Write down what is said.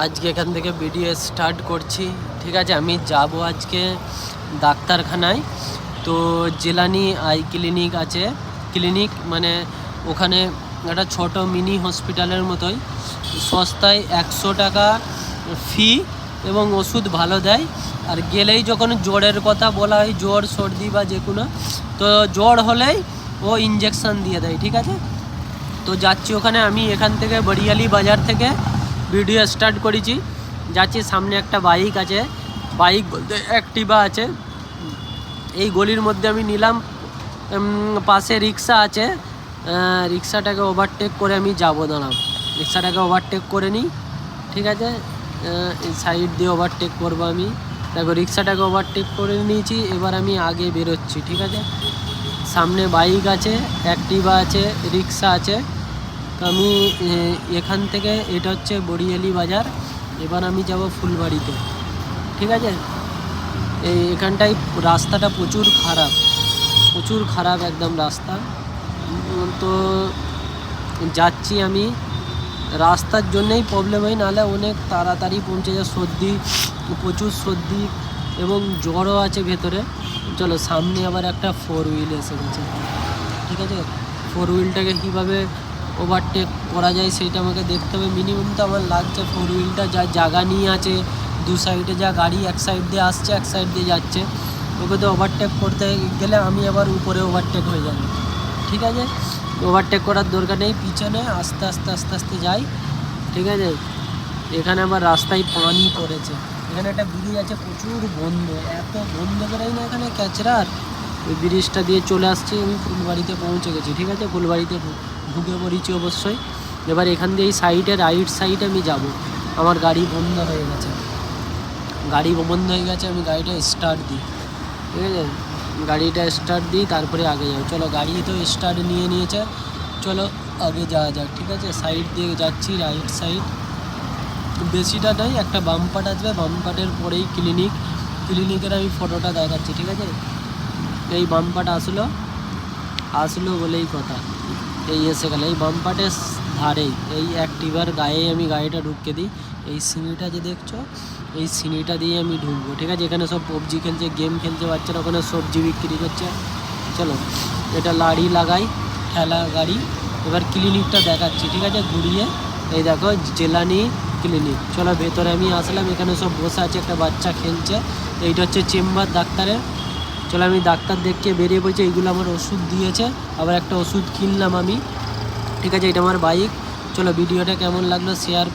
আজকে এখান থেকে ভিডিও স্টার্ট করছি। ঠিক আছে, আমি যাব আজকে ডাক্তারখানায়। তো জেলানি আই ক্লিনিক আছে, ক্লিনিক মানে ওখানে একটা ছোট মিনি হসপিটালের মতোই, সস্তায় 100 টাকা ফি এবং ওষুধ ভালো দেয়। আর গেলেই যখন জ্বরের কথা বলা হয়, জ্বর সর্দি বা যে কোনো, তো জ্বর হলেই ও ইঞ্জেকশান দিয়ে দেয়। ঠিক আছে, তো যাচ্ছি ওখানে। আমি এখান থেকে বড়িয়ালি বাজার থেকে ভিডিও স্টার্ট করেছি, যাচ্ছি। সামনে একটা বাইক আছে, বাইক বলতে অ্যাক্টিভা আছে। এই গলির মধ্যে আমি নিলাম, পাশে রিক্সা আছে, রিক্সাটাকে ওভারটেক করে আমি যাব। দাঁড়াও, রিক্সাটাকে ওভারটেক করে নিই। ঠিক আছে, সাইড দিয়ে ওভারটেক করবো আমি। দেখো, রিক্সাটাকে ওভারটেক করে নিয়েছি, এবার আমি আগে বেরোচ্ছি। ঠিক আছে, সামনে বাইক আছে, অ্যাক্টিভা আছে, রিক্সা আছে। তো আমি এখান থেকে, এটা হচ্ছে বড়িয়ালি বাজার, এবার আমি যাব ফুলবাড়িতে। ঠিক আছে, এখানটায় রাস্তাটা প্রচুর খারাপ একদম রাস্তা। তো যাচ্ছি আমি, রাস্তার জন্যেই প্রবলেম হয়, নাহলে অনেক তাড়াতাড়ি পৌঁছে যায়। প্রচুর সর্দি এবং জ্বরও আছে ভেতরে। চলো, সামনে আবার একটা 4 হুইল এসে গেছে। ঠিক আছে, 4 হুইলটাকে কীভাবে ওভারটেক করা যায় সেটা আমাকে দেখতে হবে। মিনিমাম তো আমার লাগছে 4 হুইলটা যা জায়গা নিয়ে আছে, দু সাইডে যা গাড়ি এক সাইড দিয়ে আসছে, এক সাইড দিয়ে যাচ্ছে, ওকে তো ওভারটেক করতে গেলে আমি আবার উপরে ওভারটেক হয়ে যাবে। ঠিক আছে, ওভারটেক করার দরকার নেই, পিছনে আস্তে আস্তে যাই। ঠিক আছে, এখানে আবার রাস্তায় পানি পড়েছে, এখানে একটা ব্রিজ আছে, প্রচুর বন্ধ, এত বন্ধ করেই না এখানে ক্যাচরার। ওই ব্রিজটা দিয়ে চলে আসছি, আমি ফুলবাড়িতে পৌঁছে গেছি। ঠিক আছে, ফুলবাড়িতে ঢুকে পড়েছি অবশ্যই। এবার এখান দিয়ে এই সাইডে, রাইট সাইডে আমি যাব। আমার গাড়ি বন্ধ হয়ে গেছে, আমি গাড়িটা স্টার্ট দিই। ঠিক আছে, গাড়িটা স্টার্ট দিই, তারপরে আগে যাও। চলো, গাড়ি তো স্টার্ট নিয়েছে, চলো আগে যাওয়া যাক। ঠিক আছে, সাইড দিয়ে যাচ্ছি, রাইট সাইড, বেশিটা নয়, একটা বামপাট আসবে, বামপাটের পরেই ক্লিনিকের আমি ফটোটা দেখাচ্ছি। ঠিক আছে, এই বামপাট আসলো বলেই কথা, এই এসে গেল। এই বামপাটের ধারেই, এই অ্যাক্টিভার গায়ে আমি গাড়িটা ঢুকিয়ে দিই। এই সিঁড়িটা যে দেখছো, এই সিঁড়িটা দিয়ে আমি ঢুকবো। ঠিক আছে, এখানে সব PUBG খেলছে, গেম খেলছে বাচ্চারা, ওখানে সবজি বিক্রি করছে। চলো, এটা লাড়ি লাগাই, ঠেলা গাড়ি। এবার ক্লিনিকটা দেখাচ্ছি। ঠিক আছে, ঘুরিয়ে, এই দেখো জেলানি ক্লিনিক। চলো, ভেতরে আমি আসলাম, এখানে সব বসে আছে, একটা বাচ্চা খেলছে। এইটা হচ্ছে চেম্বার ডাক্তারের। চলো, আমি ডাক্তার দেখে বেরিয়ে পড়ছি। এইগুলো আমার ওষুধ দিয়েছে, আবার একটা ওষুধ কিনলাম আমি। ঠিক আছে, এটা আমার বাইক। চলো, ভিডিওটা কেমন লাগলো শেয়ার